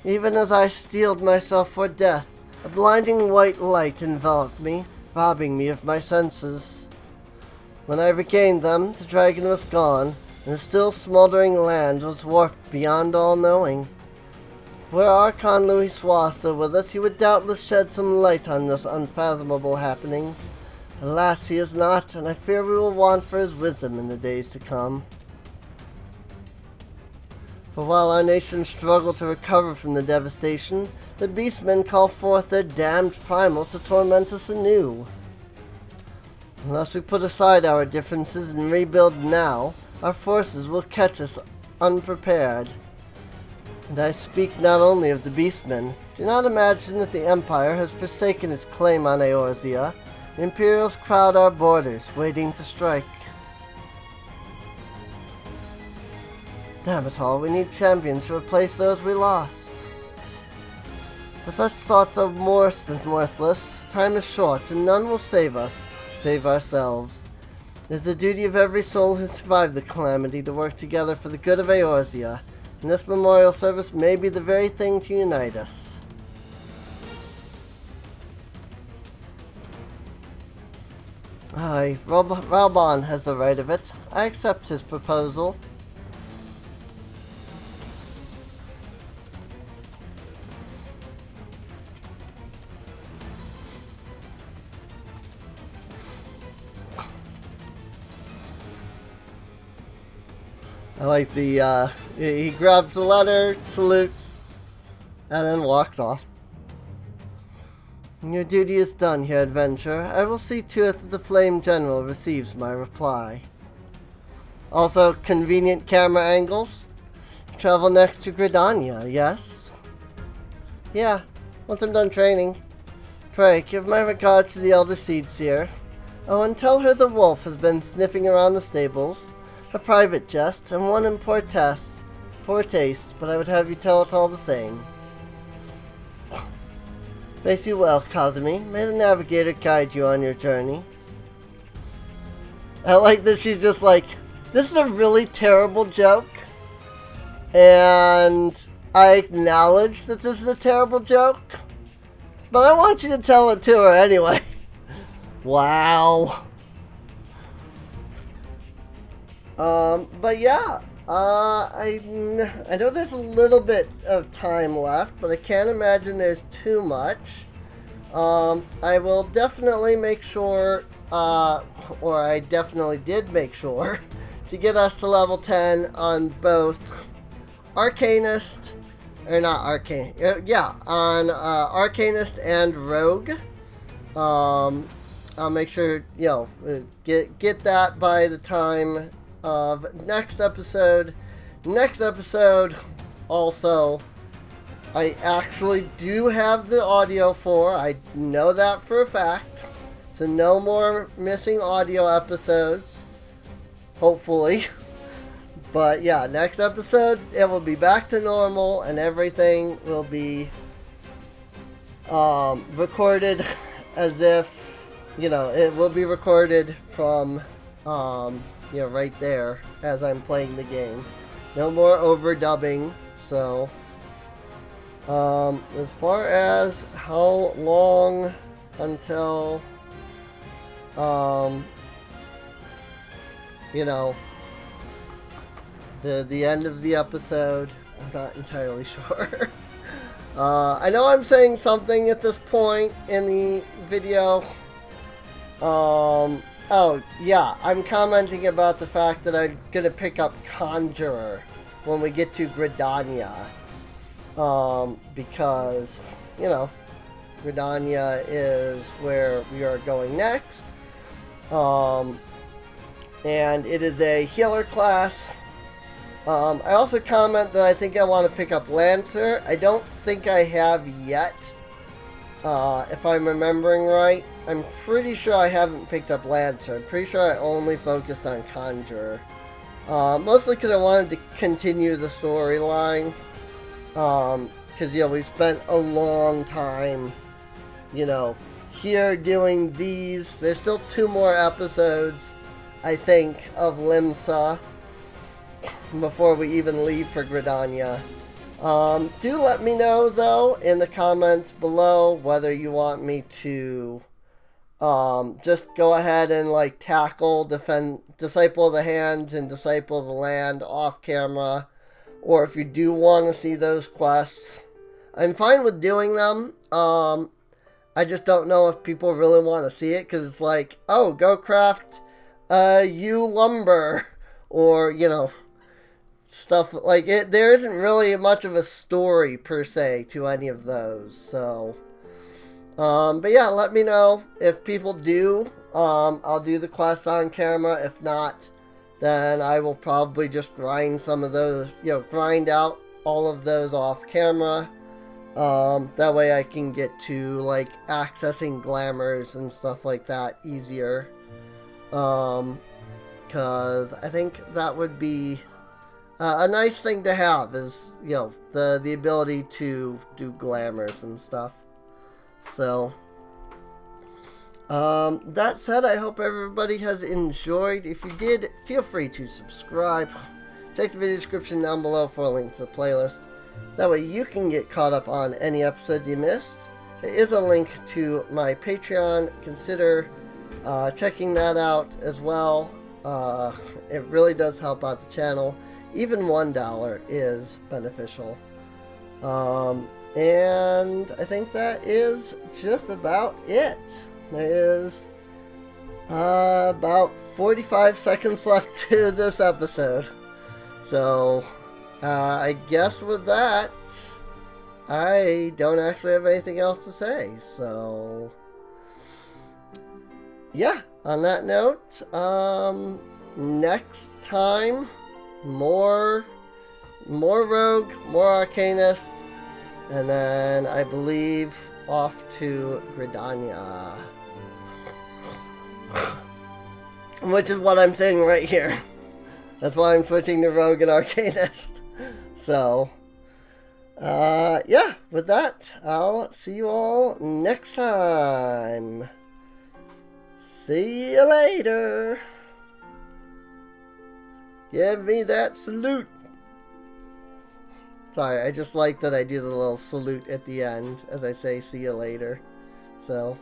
Even as I steeled myself for death, a blinding white light enveloped me, robbing me of my senses. When I regained them, the dragon was gone, and the still smoldering land was warped beyond all knowing. Were Archon Louis Sois still with us, he would doubtless shed some light on this unfathomable happenings. Alas, he is not, and I fear we will want for his wisdom in the days to come. For while our nation struggled to recover from the devastation, the beastmen call forth their damned primals to torment us anew. Unless we put aside our differences and rebuild now, our forces will catch us unprepared. And I speak not only of the beastmen. Do not imagine that the Empire has forsaken its claim on Eorzea. The Imperials crowd our borders, waiting to strike. Damn it all, we need champions to replace those we lost. But such thoughts are worse than worthless. Time is short, and none will save us, save ourselves. It is the duty of every soul who survived the calamity to work together for the good of Eorzea, and this memorial service may be the very thing to unite us. Aye, Ralban has the right of it. I accept his proposal. I like the, he grabs the letter, salutes, and then walks off. Your duty is done here, adventurer. I will see to it that the Flame General receives my reply. Also, convenient camera angles. Travel next to Gridania, yes? Yeah, once I'm done training. Pray, give my regards to the Elder Seedseer. Oh, and tell her the wolf has been sniffing around the stables. A private jest, and one in poor taste, but I would have you tell it all the same. Face you well, Kazumi. May the navigator guide you on your journey. I like that she's just like, this is a really terrible joke, and I acknowledge that this is a terrible joke, but I want you to tell it to her anyway. Wow. But yeah, I know there's a little bit of time left, but I can't imagine there's too much. I will definitely make sure, or I definitely did make sure, to get us to level 10 on both Arcanist, or not Arcane, yeah, on Arcanist and Rogue. I'll make sure, you know, get that by the time of next episode. Next episode, also, I actually do have the audio for. I know that for a fact. So no more missing audio episodes. Hopefully. But yeah, next episode, it will be back to normal and everything will be recorded as if, it will be recorded from, right there as I'm playing the game. No more overdubbing, so, as far as how long until, the end of the episode, I'm not entirely sure. I know I'm saying something at this point in the video. Oh, yeah, I'm commenting about the fact that I'm going to pick up Conjurer when we get to Gridania. Because, Gridania is where we are going next. And it is a healer class. I also comment that I think I want to pick up Lancer. I don't think I have yet. If I'm remembering right. I'm pretty sure I haven't picked up Lancer. I'm pretty sure I only focused on Conjurer. Mostly because I wanted to continue the storyline. Because, we spent a long time, here doing these. There's still 2 more episodes, I think, of Limsa before we even leave for Gridania. Do let me know, though, in the comments below whether you want me to just go ahead and, tackle Disciple of the Hands and Disciple of the Land off camera, or if you do want to see those quests. I'm fine with doing them. I just don't know if people really want to see it, because it's like, oh, go craft lumber, or, stuff like it. There isn't really much of a story per se to any of those, so but yeah, let me know if people do. I'll do the quests on camera. If not, then I will probably just grind some of those, grind out all of those off camera. That way I can get to accessing glamours and stuff like that easier, because I think that would be a nice thing to have, is, the ability to do glamours and stuff. So, that said, I hope everybody has enjoyed. If you did, feel free to subscribe. Check the video description down below for a link to the playlist. That way you can get caught up on any episodes you missed. There is a link to my Patreon. Consider checking that out as well. It really does help out the channel. Even $1 is beneficial. And I think that is just about it. There is about 45 seconds left to this episode. So, I guess with that, I don't actually have anything else to say. So, yeah, on that note, next time, more Rogue, more Arcanist, and then I believe off to Gridania. Which is what I'm saying right here. That's why I'm switching to Rogue and Arcanist. So, yeah, with that, I'll see you all next time. See you later. Give me that salute. Sorry, I just like that I do the little salute at the end as I say see you later. So,